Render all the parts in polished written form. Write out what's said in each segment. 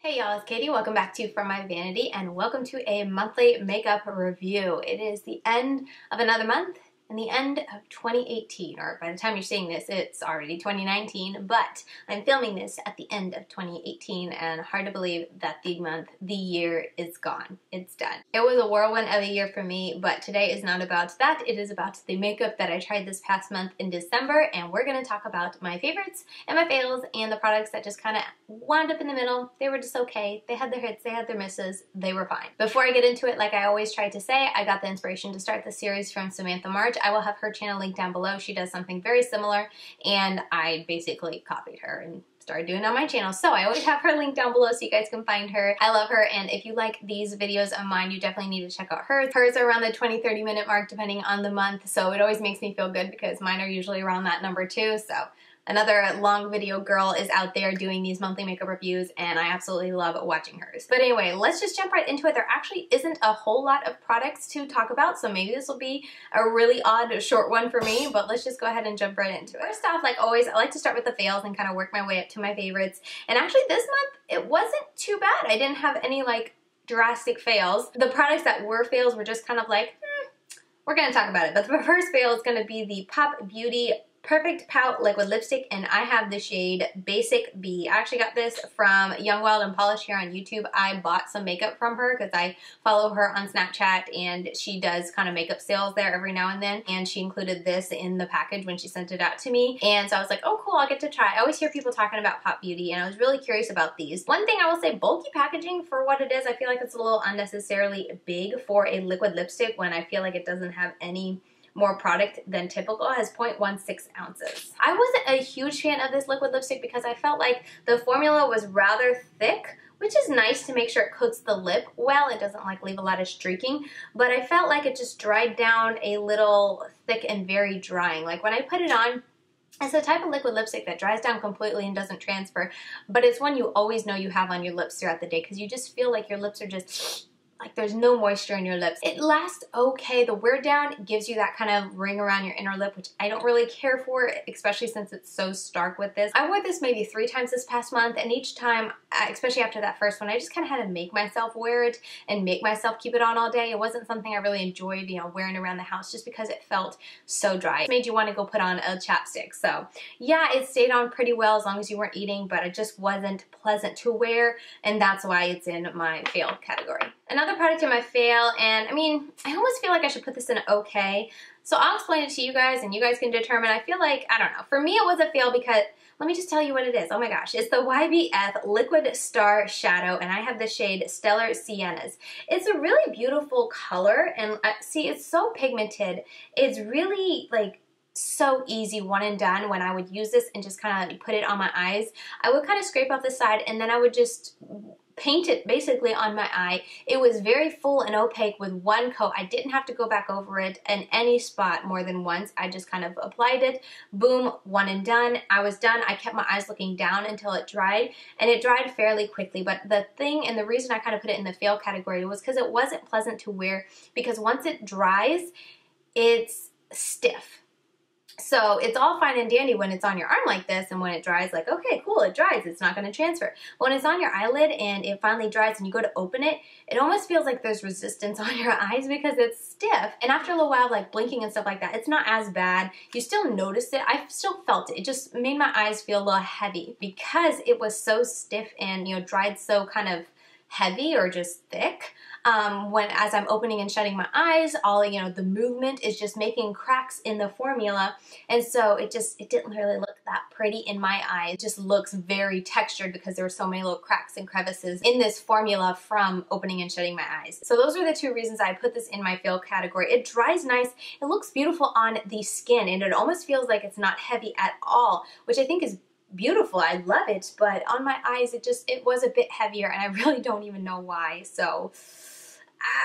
Hey y'all, it's Katie. Welcome back to From My Vanity and welcome to a monthly makeup review. It is the end of another month and the end of 2018, or by the time you're seeing this, it's already 2019, but I'm filming this at the end of 2018 and hard to believe that the year is gone. It's done. It was a whirlwind of a year for me, but today is not about that. It is about the makeup that I tried this past month in December, and we're gonna talk about my favorites and my fails and the products that just kind of wound up in the middle. They were just okay. They had their hits, they had their misses, they were fine. Before I get into it, like I always try to say, I got the inspiration to start the series from Samantha March. I will have her channel linked down below. She does something very similar, and I basically copied her and started doing it on my channel. So I always have her link down below so you guys can find her. I love her, and if you like these videos of mine, you definitely need to check out hers. Hers are around the 20-30 minute mark depending on the month, so it always makes me feel good because mine are usually around that number too. So another long video girl is out there doing these monthly makeup reviews, and I absolutely love watching hers. But anyway, let's just jump right into it. There actually isn't a whole lot of products to talk about, so maybe this will be a really odd short one for me, but let's just go ahead and jump right into it. First off, like always, I like to start with the fails and kind of work my way up to my favorites. And actually this month, it wasn't too bad. I didn't have any like drastic fails. The products that were fails were just kind of like, we're gonna talk about it. But the first fail is gonna be the Pop Beauty Perfect Pout Liquid Lipstick, and I have the shade Basic B. I actually got this from Young Wild and Polish here on YouTube. I bought some makeup from her because I follow her on Snapchat, and she does kind of makeup sales there every now and then, and she included this in the package when she sent it out to me, and so I was like, oh cool, I'll get to try. I always hear people talking about Pop Beauty, and I was really curious about these. One thing I will say, bulky packaging for what it is. I feel like it's a little unnecessarily big for a liquid lipstick when I feel like it doesn't have any more product than typical. It has 0.16 ounces. I wasn't a huge fan of this liquid lipstick because I felt like the formula was rather thick, which is nice to make sure it coats the lip well. It doesn't like leave a lot of streaking, but I felt like it just dried down a little thick and very drying. Like when I put it on, it's the type of liquid lipstick that dries down completely and doesn't transfer, but it's one you always know you have on your lips throughout the day because you just feel like your lips are just like there's no moisture in your lips. It lasts okay. The wear down gives you that kind of ring around your inner lip, which I don't really care for, especially since it's so stark with this. I wore this maybe 3 times this past month, and each time, especially after that first one, I just kind of had to make myself wear it and make myself keep it on all day. It wasn't something I really enjoyed, you know, wearing around the house just because it felt so dry. It made you want to go put on a chapstick. So yeah, it stayed on pretty well as long as you weren't eating, but it just wasn't pleasant to wear, and that's why it's in my fail category. Another product in my fail, and I mean, I almost feel like I should put this in okay. So I'll explain it to you guys and you guys can determine. I feel like, I don't know. For me, it was a fail because, let me just tell you what it is. Oh my gosh. It's the YBF Liquid Star Shadow, and I have the shade Stellar Siennas. It's a really beautiful color, and see, it's so pigmented. It's really like so easy, one and done. When I would use this and just kind of put it on my eyes, I would kind of scrape off the side and then I would just paint it basically on my eye. It was very full and opaque with one coat. I didn't have to go back over it in any spot more than once. I just kind of applied it, boom, one and done. I was done. I kept my eyes looking down until it dried, and it dried fairly quickly. But the thing, and the reason I kind of put it in the fail category, was because it wasn't pleasant to wear, because once it dries, it's stiff. So it's all fine and dandy when it's on your arm like this, and when it dries, like, okay, cool, it dries, it's not going to transfer. When it's on your eyelid and it finally dries and you go to open it, it almost feels like there's resistance on your eyes because it's stiff. And after a little while, like blinking and stuff like that, it's not as bad. You still notice it. I still felt it. It just made my eyes feel a little heavy because it was so stiff and, you know, dried so kind of heavy or just thick. As I'm opening and shutting my eyes, all, you know, the movement is just making cracks in the formula, and so it didn't really look that pretty in my eyes. It just looks very textured because there were so many little cracks and crevices in this formula from opening and shutting my eyes. So those are the 2 reasons I put this in my fail category. It dries nice, it looks beautiful on the skin, and it almost feels like it's not heavy at all, which I think is beautiful. I love it, but on my eyes it was a bit heavier, and I really don't even know why. So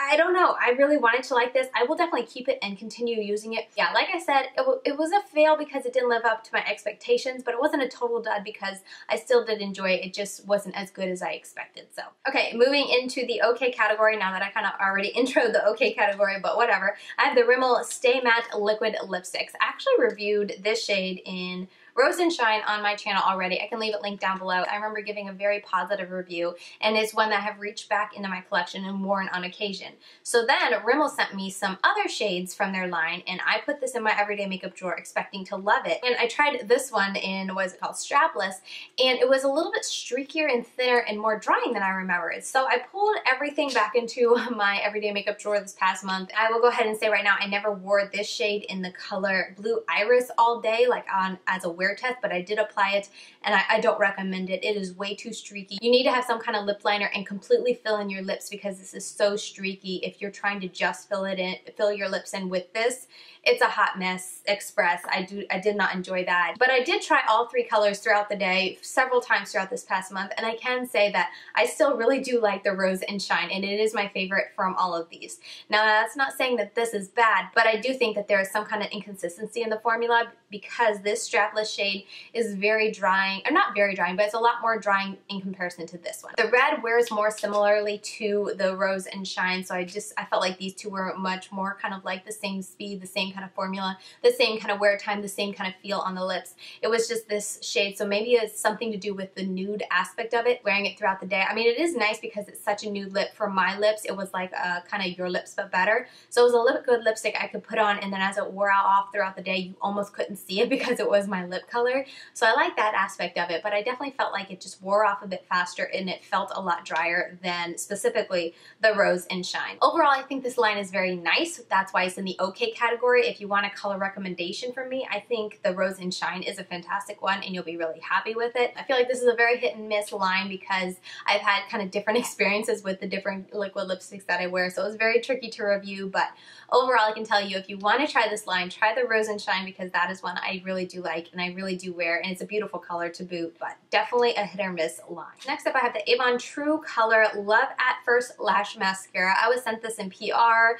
I don't know. I really wanted to like this. I will definitely keep it and continue using it. Yeah, like I said, it was a fail because it didn't live up to my expectations, but it wasn't a total dud because I still did enjoy it. It just wasn't as good as I expected. So, okay, moving into the okay category now that I kind of already introed the okay category, but whatever. I have the Rimmel Stay Matte Liquid Lipsticks. I actually reviewed this shade in Rose and Shine on my channel already. I can leave it linked down below. I remember giving a very positive review, and it's one that I have reached back into my collection and worn on occasion. So then Rimmel sent me some other shades from their line, and I put this in my everyday makeup drawer expecting to love it. And I tried this one in, what is it called, Strapless, and it was a little bit streakier and thinner and more drying than I remembered. So I pulled everything back into my everyday makeup drawer this past month. I will go ahead and say right now, I never wore this shade in the color Blue Iris all day, like on as a wear test, but I did apply it, and I don't recommend it. It is way too streaky. You need to have some kind of lip liner and completely fill in your lips because this is so streaky. If you're trying to just fill your lips in with this, it's a hot mess express. I did not enjoy that. But I did try all three colors throughout the day, several times throughout this past month, and I can say that I still really do like the Rose and Shine, and it is my favorite from all of these. Now, that's not saying that this is bad, but I do think that there is some kind of inconsistency in the formula because this Strapless shade is very drying, or not very drying, but it's a lot more drying in comparison to this one. The red wears more similarly to the Rose and Shine, so I felt like these two were much more kind of like the same speed, the same kind of formula, the same kind of wear time, the same kind of feel on the lips. It was just this shade, so maybe it's something to do with the nude aspect of it, wearing it throughout the day. I mean, it is nice because it's such a nude lip. For my lips, it was like kind of your lips but better. So it was a good lipstick I could put on, and then as it wore out off throughout the day, you almost couldn't see it because it was my lip color. So I like that aspect of it, but I definitely felt like it just wore off a bit faster and it felt a lot drier than specifically the Rose and Shine. Overall, I think this line is very nice. That's why it's in the okay category. If you want a color recommendation from me, I think the Rose and Shine is a fantastic one and you'll be really happy with it. I feel like this is a very hit and miss line because I've had kind of different experiences with the different liquid lipsticks that I wear, so it was very tricky to review, but overall I can tell you if you want to try this line, try the Rose and Shine because that is one I really do like and I really do wear, and it's a beautiful color to boot, but definitely a hit or miss line. Next up, I have the Avon True Color Love at First Lash Mascara. I was sent this in PR.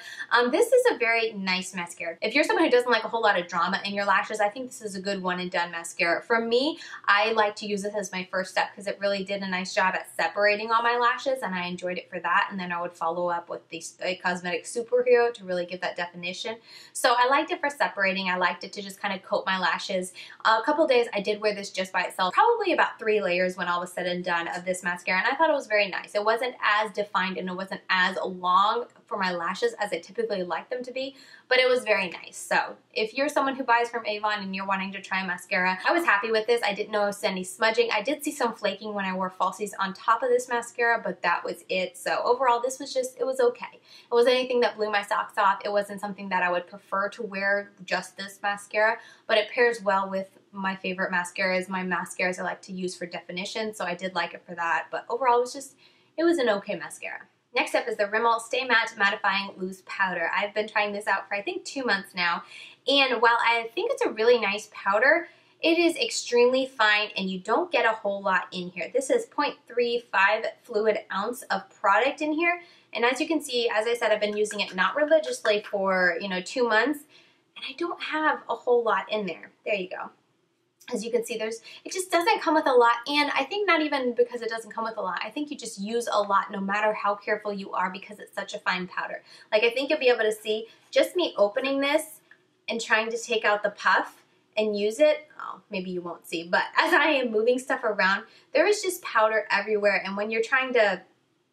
This is a very nice mascara. If you're someone who doesn't like a whole lot of drama in your lashes, I think this is a good one and done mascara. For me, I like to use this as my first step because it really did a nice job at separating all my lashes and I enjoyed it for that, and then I would follow up with the Cosmetic Superhero to really give that definition. So I liked it for separating. I liked it to just kind of coat my lashes. A couple days I did wear this just by itself, probably about 3 layers when all was said and done of this mascara, and I thought it was very nice. It wasn't as defined and it wasn't as long for my lashes as I typically like them to be, but it was very nice. So if you're someone who buys from Avon and you're wanting to try a mascara, I was happy with this. I didn't notice any smudging. I did see some flaking when I wore falsies on top of this mascara, but that was it. So overall, this was just, it was okay. It wasn't anything that blew my socks off. It wasn't something that I would prefer to wear just this mascara, but it pairs well with my favorite mascaras, my mascaras I like to use for definition, so I did like it for that, but overall it was an okay mascara. Next up is the Rimmel Stay Matte Mattifying Loose Powder. I've been trying this out for I think 2 months now, and while I think it's a really nice powder, it is extremely fine and you don't get a whole lot in here. This is 0.35 fluid ounce of product in here, and as you can see, as I said, I've been using it not religiously for 2 months, and I don't have a whole lot in there. There you go. As you can see, it just doesn't come with a lot, and I think not even because it doesn't come with a lot. I think you just use a lot no matter how careful you are because it's such a fine powder. Like, I think you'll be able to see just me opening this and trying to take out the puff and use it. Oh, maybe you won't see, but as I am moving stuff around, there is just powder everywhere, and when you're trying to,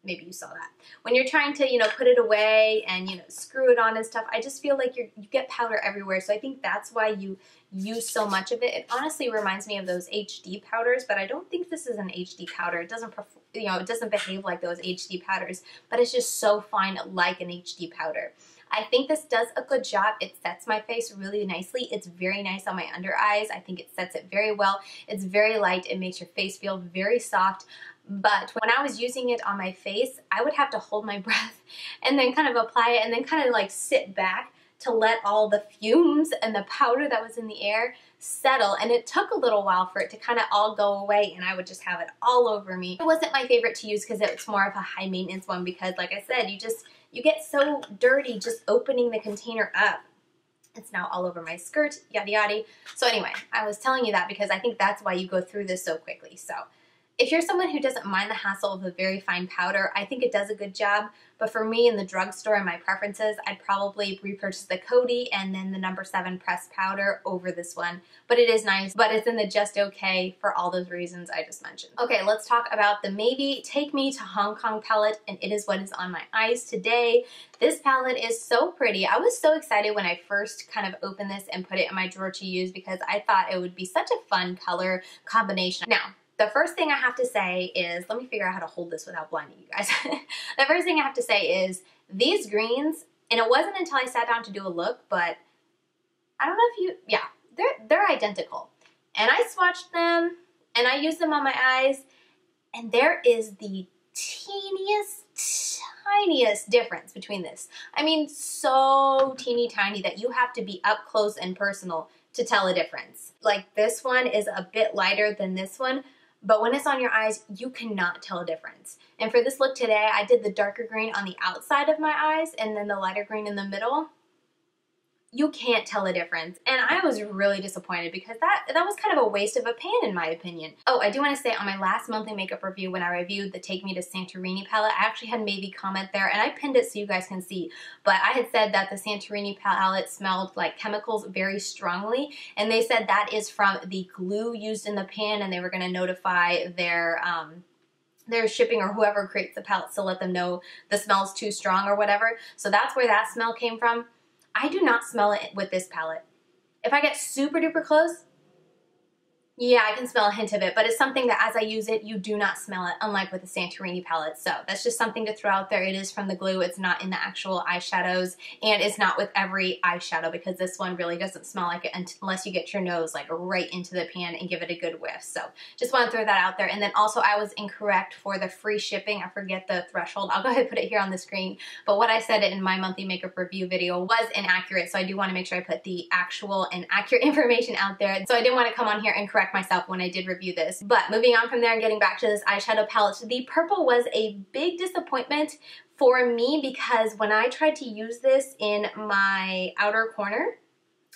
maybe you saw that. When you're trying to, put it away and, screw it on and stuff, I just feel like you get powder everywhere. So I think that's why you use so much of it. It honestly reminds me of those HD powders, but I don't think this is an HD powder. It doesn't, it doesn't behave like those HD powders, but it's just so fine like an HD powder. I think this does a good job. It sets my face really nicely. It's very nice on my under eyes. I think it sets it very well. It's very light. It makes your face feel very soft. But when I was using it on my face, I would have to hold my breath and then kind of apply it and then kind of like sit back to let all the fumes and the powder that was in the air settle, and it took a little while for it to kind of all go away, and I would just have it all over me. It wasn't my favorite to use because it's more of a high maintenance one because, like I said, you get so dirty just opening the container up. It's now all over my skirt, yada yada. So anyway, I was telling you that because I think that's why you go through this so quickly. So If you're someone who doesn't mind the hassle of a very fine powder, I think it does a good job. But for me in the drugstore and my preferences, I'd probably repurchase the Coty and then the No. 7 pressed powder over this one. But it is nice, but it's in the just okay for all those reasons I just mentioned. Okay, let's talk about the Mavie Take Me to Hong Kong palette, and it is what is on my eyes today. This palette is so pretty. I was so excited when I first kind of opened this and put it in my drawer to use because I thought it would be such a fun color combination. Now, the first thing I have to say is, let me figure out how to hold this without blinding you guys. The first thing I have to say is these greens, and it wasn't until I sat down to do a look, but I don't know if you, yeah, they're identical. And I swatched them and I used them on my eyes, and there is the tiniest difference between this. I mean, so teeny tiny that you have to be up close and personal to tell a difference. Like this one is a bit lighter than this one, but when it's on your eyes, you cannot tell a difference. And for this look today, I did the darker green on the outside of my eyes and then the lighter green in the middle. You can't tell a difference. And I was really disappointed because that was kind of a waste of a pan in my opinion. Oh, I do want to say on my last monthly makeup review when I reviewed the Take Me to Santorini palette, I actually had Mavie comment there and I pinned it so you guys can see. But I had said that the Santorini palette smelled like chemicals very strongly, and they said that is from the glue used in the pan, and they were going to notify their shipping or whoever creates the palettes to let them know the smell's too strong or whatever. So that's where that smell came from. I do not smell it with this palette. If I get super duper close, yeah, I can smell a hint of it, but it's something that as I use it, you do not smell it, unlike with the Santorini palette. So that's just something to throw out there. It is from the glue. It's not in the actual eyeshadows, and it's not with every eyeshadow because this one really doesn't smell like it unless you get your nose like right into the pan and give it a good whiff. So just want to throw that out there. And then also I was incorrect for the free shipping. I forget the threshold. I'll go ahead and put it here on the screen. But what I said in my monthly makeup review video was inaccurate. So I do want to make sure I put the actual and accurate information out there. So I didn't want to come on here and correct myself when I did review this. But moving on from there and getting back to this eyeshadow palette, the purple was a big disappointment for me because when I tried to use this in my outer corner,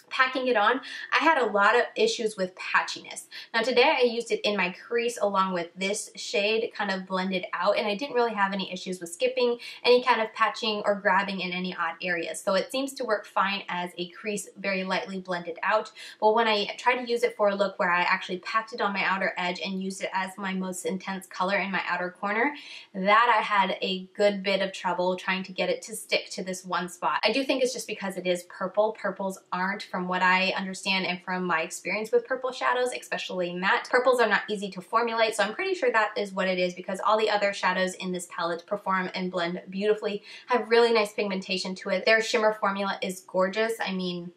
packing it on, I had a lot of issues with patchiness. Now today I used it in my crease along with this shade kind of blended out, and I didn't really have any issues with skipping any kind of patching or grabbing in any odd areas. So it seems to work fine as a crease, very lightly blended out. But when I tried to use it for a look where I actually packed it on my outer edge and used it as my most intense color in my outer corner, that I had a good bit of trouble trying to get it to stick to this one spot. I do think it's just because it is purple. Purples aren't, from what I understand and from my experience with purple shadows, especially matte, purples are not easy to formulate, so I'm pretty sure that is what it is because all the other shadows in this palette perform and blend beautifully, have really nice pigmentation to it. Their shimmer formula is gorgeous. I mean,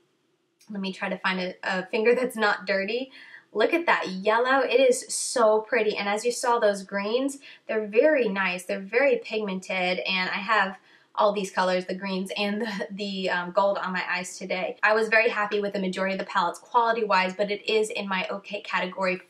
let me try to find a finger that's not dirty. Look at that yellow. It is so pretty, and as you saw, those greens, they're very nice. They're very pigmented, and I have all these colors, the greens and the gold on my eyes today. I was very happy with the majority of the palettes quality-wise, but it is in my okay category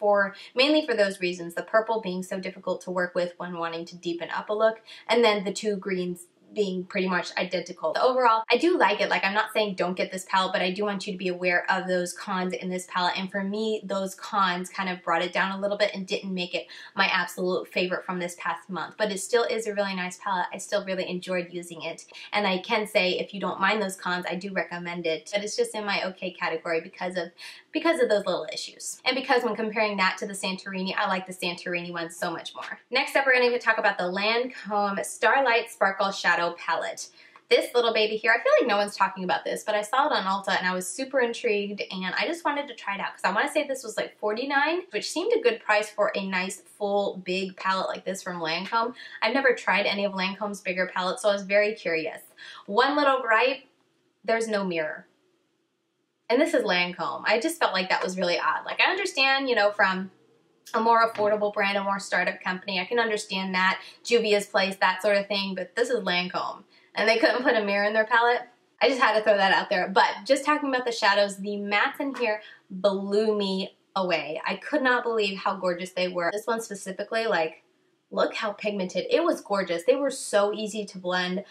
mainly for those reasons. The purple being so difficult to work with when wanting to deepen up a look, and then the two greens being pretty much identical. So overall, I do like it. Like, I'm not saying don't get this palette, but I do want you to be aware of those cons in this palette. And for me, those cons kind of brought it down a little bit and didn't make it my absolute favorite from this past month. But it still is a really nice palette. I still really enjoyed using it. And I can say, if you don't mind those cons, I do recommend it. But it's just in my okay category because of those little issues. And because when comparing that to the Santorini, I like the Santorini one so much more. Next up, we're going to talk about the Lancome Starlight Sparkle Shadow Palette. This little baby here, I feel like no one's talking about this, but I saw it on Ulta and I was super intrigued and I just wanted to try it out because I want to say this was like $49, which seemed a good price for a nice full big palette like this from Lancome. I've never tried any of Lancome's bigger palettes, so I was very curious. One little gripe, there's no mirror. And this is Lancome. I just felt like that was really odd. Like, I understand, you know, from a more affordable brand, a more startup company, I can understand that. Juvia's Place, that sort of thing, but this is Lancome. And they couldn't put a mirror in their palette. I just had to throw that out there. But just talking about the shadows, the mattes in here blew me away. I could not believe how gorgeous they were. This one specifically, like, look how pigmented. It was gorgeous. They were so easy to blend.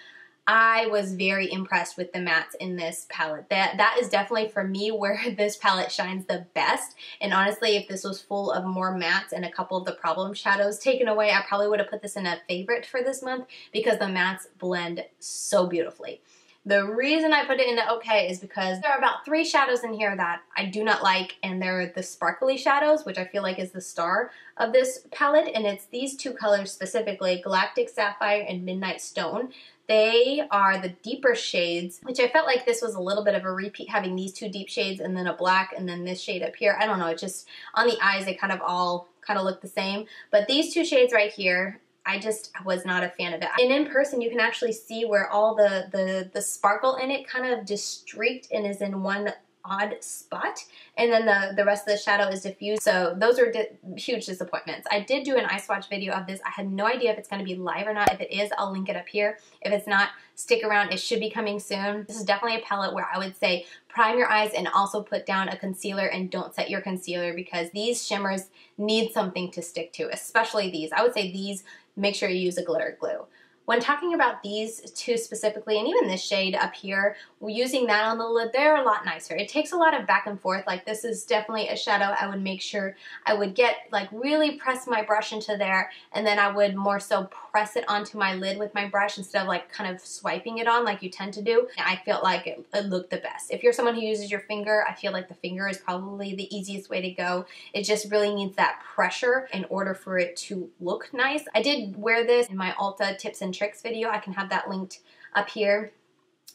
I was very impressed with the mattes in this palette. That is definitely for me where this palette shines the best. And honestly, if this was full of more mattes and a couple of the problem shadows taken away, I probably would have put this in a favorite for this month because the mattes blend so beautifully. The reason I put it in the okay is because there are about 3 shadows in here that I do not like, and they're the sparkly shadows, which I feel like is the star of this palette, and it's these 2 colors specifically, Galactic Sapphire and Midnight Stone. They are the deeper shades, which I felt like this was a little bit of a repeat, having these 2 deep shades and then a black and then this shade up here. I don't know, it just, on the eyes, they kind of all look the same. But these 2 shades right here, I just was not a fan of it. And in person, you can actually see where all the sparkle in it kind of just streaked and is in one odd spot, and then the rest of the shadow is diffused. So those are huge disappointments. I did do an eye swatch video of this. I had no idea if it's going to be live or not. If it is, I'll link it up here. If it's not, stick around. It should be coming soon. This is definitely a palette where I would say prime your eyes and also put down a concealer, and don't set your concealer because these shimmers need something to stick to, especially these. I would say these, make sure you use a glitter glue. When talking about these 2 specifically, and even this shade up here, using that on the lid, they're a lot nicer. It takes a lot of back and forth. Like, this is definitely a shadow I would make sure I would get, like, really press my brush into there, and then I would more so press it onto my lid with my brush instead of like kind of swiping it on like you tend to do. I felt like it looked the best. If you're someone who uses your finger, I feel like the finger is probably the easiest way to go. It just really needs that pressure in order for it to look nice. I did wear this in my Ulta tips and tricks video. I can have that linked up here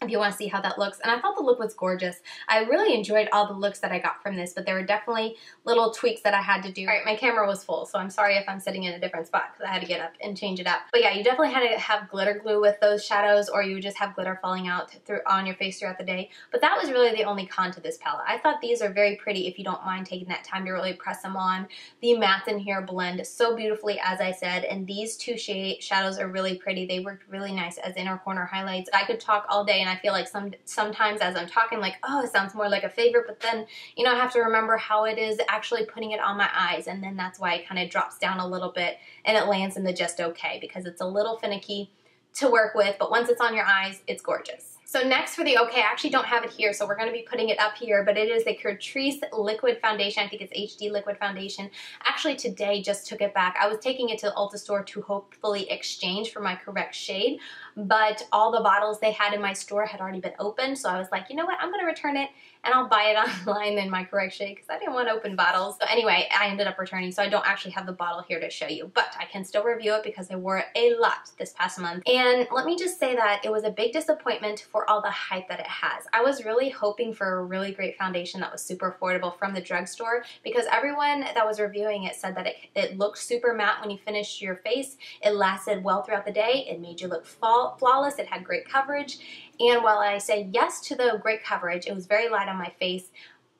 if you want to see how that looks. And I thought the look was gorgeous. I really enjoyed all the looks that I got from this, but there were definitely little tweaks that I had to do. All right, my camera was full, so I'm sorry if I'm sitting in a different spot because I had to get up and change it up. But yeah, you definitely had to have glitter glue with those shadows, or you would just have glitter falling out on your face throughout the day. But that was really the only con to this palette. I thought these are very pretty if you don't mind taking that time to really press them on. The mattes in here blend so beautifully, as I said, and these 2 shadows are really pretty. They worked really nice as inner corner highlights. I could talk all day, and I feel like sometimes as I'm talking, like, oh, it sounds more like a favorite, but then, you know, I have to remember how it is actually putting it on my eyes, and then that's why it kind of drops down a little bit and it lands in the just okay, because it's a little finicky to work with, but once it's on your eyes, it's gorgeous. So next for the okay, I actually don't have it here, so we're going to be putting it up here, but it is the Catrice Liquid Foundation. I think it's HD Liquid Foundation. Actually, today just took it back. I was taking it to the Ulta store to hopefully exchange for my correct shade, but all the bottles they had in my store had already been opened, so I was like, you know what, I'm going to return it, and I'll buy it online in my correct shade because I didn't want to open bottles. So anyway, I ended up returning, so I don't actually have the bottle here to show you, but I can still review it because I wore it a lot this past month. And let me just say that it was a big disappointment for all the hype that it has. I was really hoping for a really great foundation that was super affordable from the drugstore, because everyone that was reviewing it said that it looked super matte when you finished your face. It lasted well throughout the day. It made you look flawless. It had great coverage. And while I say yes to the great coverage, it was very light on my face,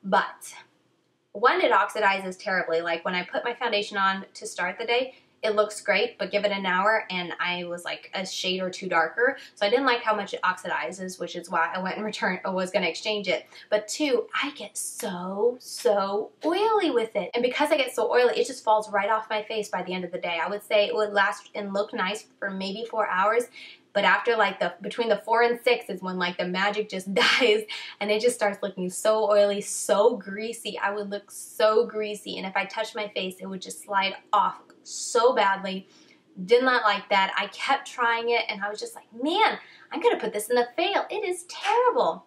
but one, it oxidizes terribly. Like when I put my foundation on to start the day, it looks great, but give it an hour and I was like a shade or 2 darker. So I didn't like how much it oxidizes, which is why I went and was going to exchange it. But 2, I get so oily with it. And because I get so oily, it just falls right off my face by the end of the day. I would say it would last and look nice for maybe 4 hours. But after like between the 4 and 6 is when like the magic just dies and it just starts looking so oily, so greasy. I would look so greasy, and if I touched my face, it would just slide off so badly. Did not like that. I kept trying it and I was just like, man, I'm gonna put this in the fail. It is terrible.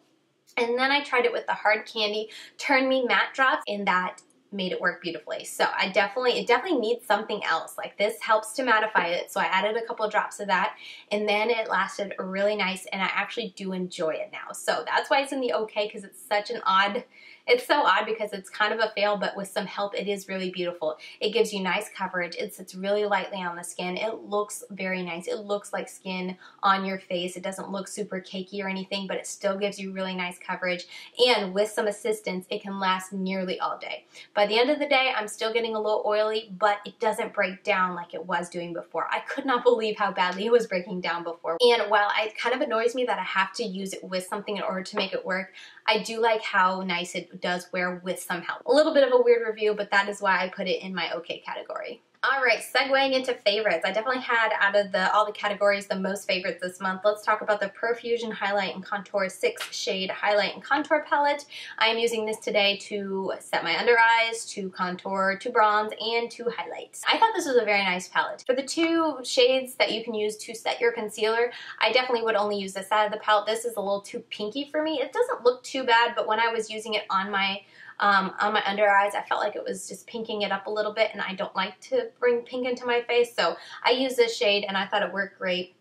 And then I tried it with the Hard Candy Turn Me Matte Drops, and that made it work beautifully. So it definitely needs something else. Like this helps to mattify it. So I added a couple of drops of that, and then it lasted really nice, and I actually do enjoy it now. So that's why it's in the okay, because it's such an odd, it's so odd because it's kind of a fail, but with some help, it is really beautiful. It gives you nice coverage. It sits really lightly on the skin. It looks very nice. It looks like skin on your face. It doesn't look super cakey or anything, but it still gives you really nice coverage. And with some assistance, it can last nearly all day. By the end of the day, I'm still getting a little oily, but it doesn't break down like it was doing before. I could not believe how badly it was breaking down before. And while it kind of annoys me that I have to use it with something in order to make it work, I do like how nice it does wear with some help. A little bit of a weird review, but that is why I put it in my okay category. Alright, segueing into favorites. I definitely had, out of all the categories, the most favorites this month. Let's talk about the Profusion Highlight and Contour 6 Shade Highlight and Contour Palette. I am using this today to set my under eyes, to contour, to bronze, and to highlight. I thought this was a very nice palette. For the two shades that you can use to set your concealer, I definitely would only use this side of the palette. This is a little too pinky for me. It doesn't look too bad, but when I was using it on my under eyes, I felt like it was just pinking it up a little bit, and I don't like to bring pink into my face, so I used this shade and I thought it worked great.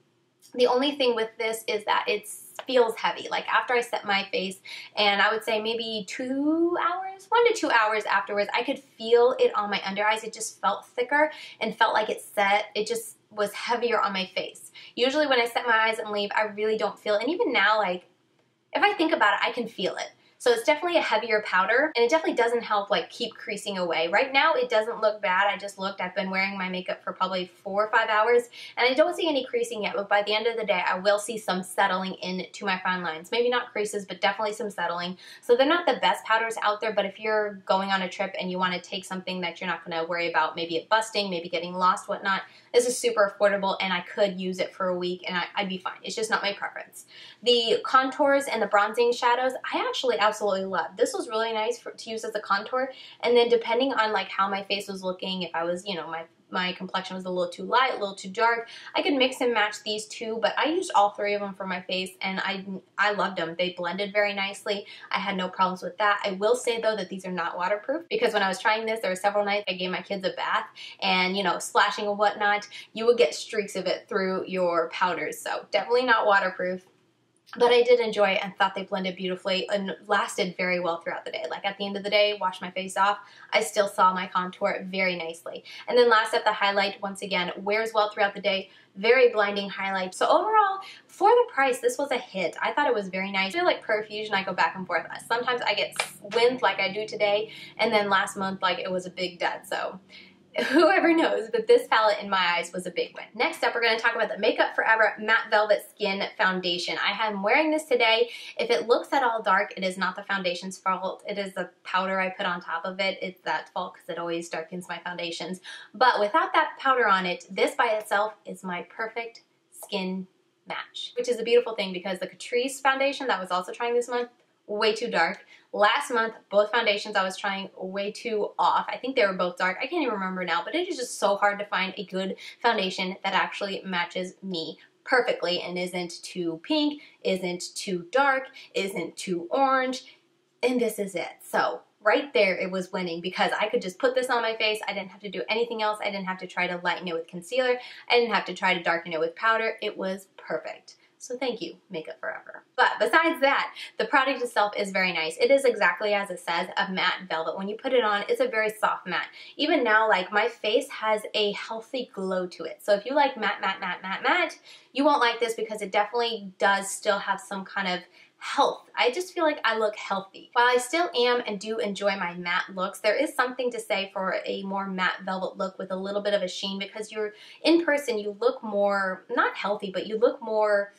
The only thing with this is that it feels heavy. Like after I set my face, and I would say maybe 2 hours, 1 to 2 hours afterwards, I could feel it on my under eyes. It just felt thicker and felt like it just was heavier on my face. Usually when I set my eyes and leave, I really don't feel it, and even now, like, if I think about it, I can feel it. So it's definitely a heavier powder, and it definitely doesn't help like keep creasing away. Right now it doesn't look bad. I just looked. I've been wearing my makeup for probably 4 or 5 hours, and I don't see any creasing yet, but by the end of the day I will see some settling into my fine lines. Maybe not creases, but definitely some settling. So they're not the best powders out there, but if you're going on a trip and you want to take something that you're not going to worry about maybe it busting, maybe getting lost, whatnot, this is super affordable, and I could use it for a week and I'd be fine. It's just not my preference. The contours and the bronzing shadows, I actually absolutely love. This was really nice to use as a contour, and then depending on like how my face was looking, if I was, you know, my complexion was a little too light, a little too dark, I could mix and match these two, but I used all 3 of them for my face, and I loved them. They blended very nicely. I had no problems with that. I will say though that these are not waterproof, because when I was trying this, there were several nights I gave my kids a bath, and you know, splashing and whatnot, you would get streaks of it through your powders, so definitely not waterproof. But I did enjoy it and thought they blended beautifully and lasted very well throughout the day. Like at the end of the day, washed my face off, I still saw my contour very nicely. And then last up, the highlight, once again, wears well throughout the day. Very blinding highlight. So overall, for the price, this was a hit. I thought it was very nice. I feel like Profusion, I go back and forth. Sometimes I get wins like I do today, and then last month, like it was a big dud. So whoever knows, but this palette in my eyes was a big win. Next up, we're going to talk about the Makeup Forever Matte Velvet Skin Foundation. I am wearing this today. If it looks at all dark, it is not the foundation's fault. It is the powder I put on top of it. It's that fault because it always darkens my foundations. But without that powder on it, this by itself is my perfect skin match, which is a beautiful thing because the Catrice foundation that was also trying this month, way too dark. Last month, both foundations I was trying way too off. I think they were both dark. I can't even remember now, but it is just so hard to find a good foundation that actually matches me perfectly and isn't too pink, isn't too dark, isn't too orange, and this is it. So right there, it was winning because I could just put this on my face. I didn't have to do anything else. I didn't have to try to lighten it with concealer. I didn't have to try to darken it with powder. It was perfect. So thank you, Makeup Forever. But besides that, the product itself is very nice. It is exactly as it says, a matte velvet. When you put it on, it's a very soft matte. Even now, like my face has a healthy glow to it. So if you like matte, matte, matte, matte, matte, you won't like this because it definitely does still have some kind of health. I just feel like I look healthy. While I still am and do enjoy my matte looks, there is something to say for a more matte velvet look with a little bit of a sheen because you're in person, you look more, not healthy, but you look more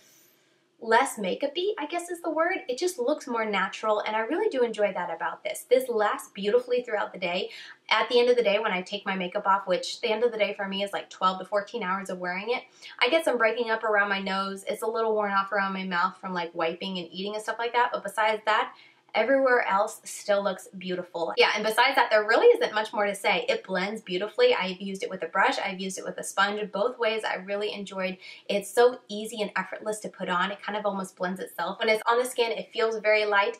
less makeup-y, I guess is the word. It just looks more natural, and I really do enjoy that about this. This lasts beautifully throughout the day. At the end of the day, when I take my makeup off, which the end of the day for me is like 12 to 14 hours of wearing it, I get some breaking up around my nose. It's a little worn off around my mouth from like wiping and eating and stuff like that, but besides that, everywhere else still looks beautiful. Yeah, and besides that, there really isn't much more to say. It blends beautifully. I've used it with a brush. I've used it with a sponge. Both ways I really enjoyed. It's so easy and effortless to put on. It kind of almost blends itself. When it's on the skin, it feels very light.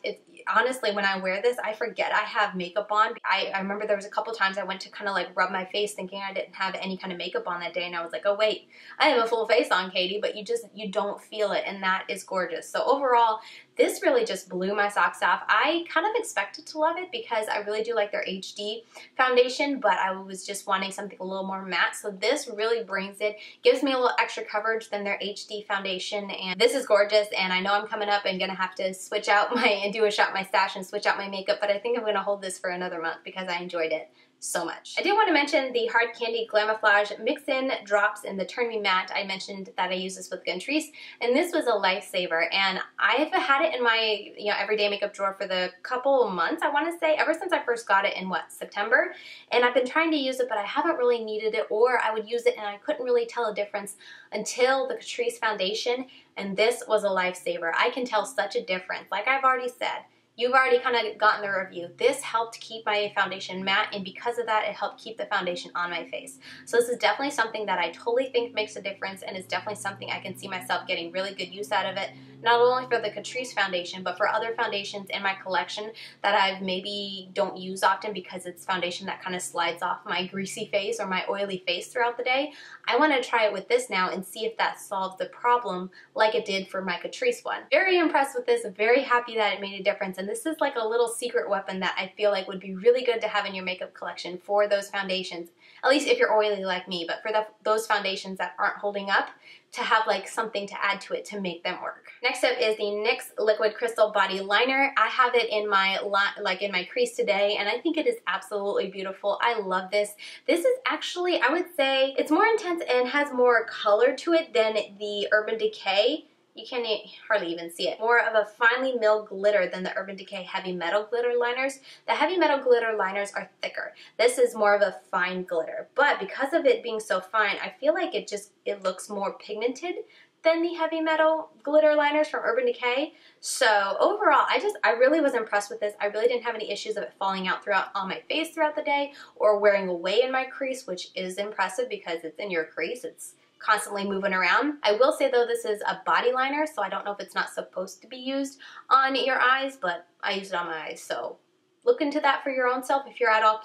Honestly, when I wear this, I forget I have makeup on. I remember there was a couple times I went to kind of like rub my face thinking I didn't have any kind of makeup on that day, and I was like, oh wait, I have a full face on, Katie, but you don't feel it, and that is gorgeous. So overall, this really just blew my socks off. I kind of expected to love it because I really do like their HD foundation, but I was just wanting something a little more matte. So this really brings it, gives me a little extra coverage than their HD foundation, and this is gorgeous. And I know I'm coming up and gonna have to switch out and do a shop my stash and switch out my makeup, but I think I'm gonna hold this for another month because I enjoyed it so much. I did want to mention the Hard Candy Glamaflage Mix-In Drops in the Turn Me Matte. I mentioned that I use this with Catrice, and this was a lifesaver, and I've had it in my everyday makeup drawer for the couple months, I want to say, ever since I first got it in September, and I've been trying to use it, but I haven't really needed it, or I would use it and I couldn't really tell a difference until the Catrice foundation, and this was a lifesaver. I can tell such a difference. Like I've already said, you've already kind of gotten the review. This helped keep my foundation matte, and because of that, it helped keep the foundation on my face. So this is definitely something that I totally think makes a difference, and is definitely something I can see myself getting really good use out of it, not only for the Catrice foundation, but for other foundations in my collection that I maybe don't use often because it's foundation that kind of slides off my greasy face or my oily face throughout the day. I want to try it with this now and see if that solves the problem like it did for my Catrice one. Very impressed with this, very happy that it made a difference, and this is like a little secret weapon that I feel like would be really good to have in your makeup collection for those foundations, at least if you're oily like me, but for those foundations that aren't holding up, to have like something to add to it to make them work. Next up is the NYX Liquid Crystal Body Liner. I have it in my crease today, and I think it is absolutely beautiful. I love this. This is actually, I would say, it's more intense and has more color to it than the Urban Decay. You can't hardly even see it. More of a finely milled glitter than the Urban Decay Heavy Metal Glitter Liners. The Heavy Metal Glitter Liners are thicker. This is more of a fine glitter, but because of it being so fine, I feel like it looks more pigmented than the Heavy Metal Glitter Liners from Urban Decay. So overall, I really was impressed with this. I really didn't have any issues of it falling out on my face throughout the day or wearing away in my crease, which is impressive because it's in your crease. It's constantly moving around. I will say though, this is a body liner, so I don't know if it's not supposed to be used on your eyes, but I use it on my eyes, so look into that for your own self if you're at all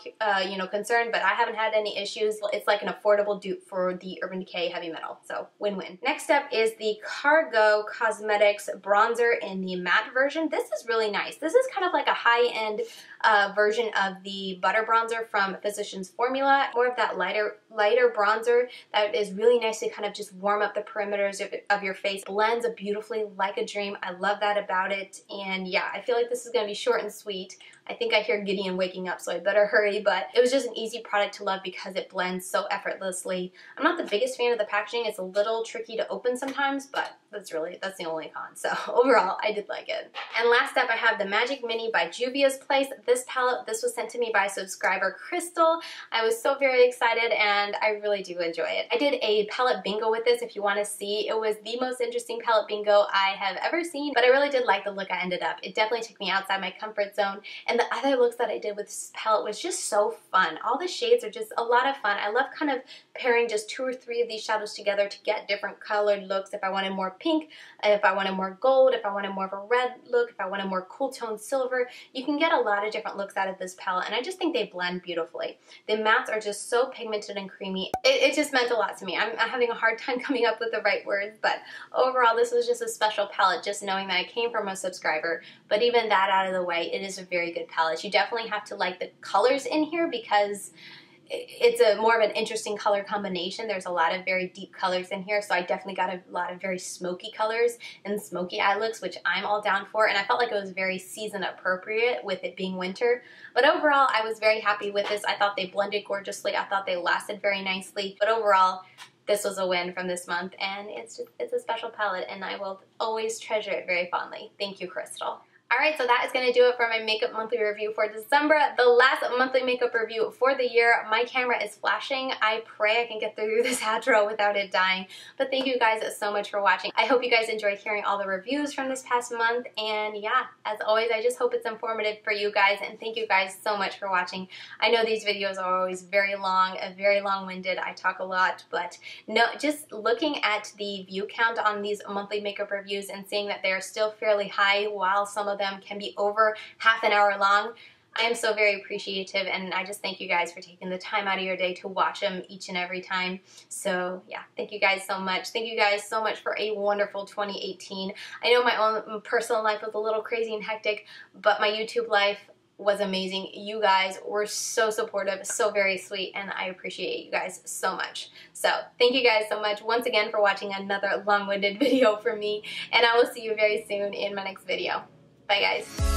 concerned, but I haven't had any issues. It's like an affordable dupe for the Urban Decay Heavy Metal, so win-win. Next up is the Cargo Cosmetics Bronzer in the matte version. This is really nice. This is kind of like a high-end version of the Butter Bronzer from Physicians Formula. More of that lighter bronzer that is really nice to kind of just warm up the perimeters of your face. Blends beautifully like a dream. I love that about it, and yeah, I feel like this is going to be short and sweet. I think I hear Gideon waking up, so I better hurry, but it was just an easy product to love because it blends so effortlessly. I'm not the biggest fan of the packaging. It's a little tricky to open sometimes, but that's the only con. So overall, I did like it. And last up, I have the Magic Mini by Juvia's Place. This palette, this was sent to me by subscriber Crystal. I was so very excited, and I really do enjoy it. I did a palette bingo with this, if you want to see. It was the most interesting palette bingo I have ever seen, but I really did like the look I ended up. It definitely took me outside my comfort zone, and the other looks that I did with this palette was just so fun. All the shades are just a lot of fun. I love kind of pairing just 2 or 3 of these shadows together to get different colored looks. If I wanted more pink, if I wanted more gold, if I wanted more of a red look, if I wanted more cool tone silver, you can get a lot of different looks out of this palette, and I just think they blend beautifully. The mattes are just so pigmented and creamy. It just meant a lot to me. I'm having a hard time coming up with the right words, but overall this was just a special palette, just knowing that I came from a subscriber. But even that out of the way, it is a very good palette. You definitely have to like the colors in here because it's a more of an interesting color combination. There's a lot of very deep colors in here, so I definitely got a lot of very smoky colors and smoky eye looks, which I'm all down for, and I felt like it was very season appropriate with it being winter. But overall, I was very happy with this. I thought they blended gorgeously. I thought they lasted very nicely, but overall, this was a win from this month, and it's a special palette, and I will always treasure it very fondly. Thank you, Crystal. Alright, so that is going to do it for my makeup monthly review for December, the last monthly makeup review for the year. My camera is flashing. I pray I can get through this outro without it dying. But thank you guys so much for watching. I hope you guys enjoyed hearing all the reviews from this past month. And yeah, as always, I just hope it's informative for you guys. And thank you guys so much for watching. I know these videos are always very long, very long-winded. I talk a lot, but no, just looking at the view count on these monthly makeup reviews and seeing that they are still fairly high while some of them can be over half an hour long, I am so very appreciative, and I just thank you guys for taking the time out of your day to watch them each and every time. So yeah, thank you guys so much. Thank you guys so much for a wonderful 2018. I know my own personal life was a little crazy and hectic, but my YouTube life was amazing. You guys were so supportive, so very sweet, and I appreciate you guys so much. So thank you guys so much once again for watching another long-winded video from me, and I will see you very soon in my next video. Bye guys.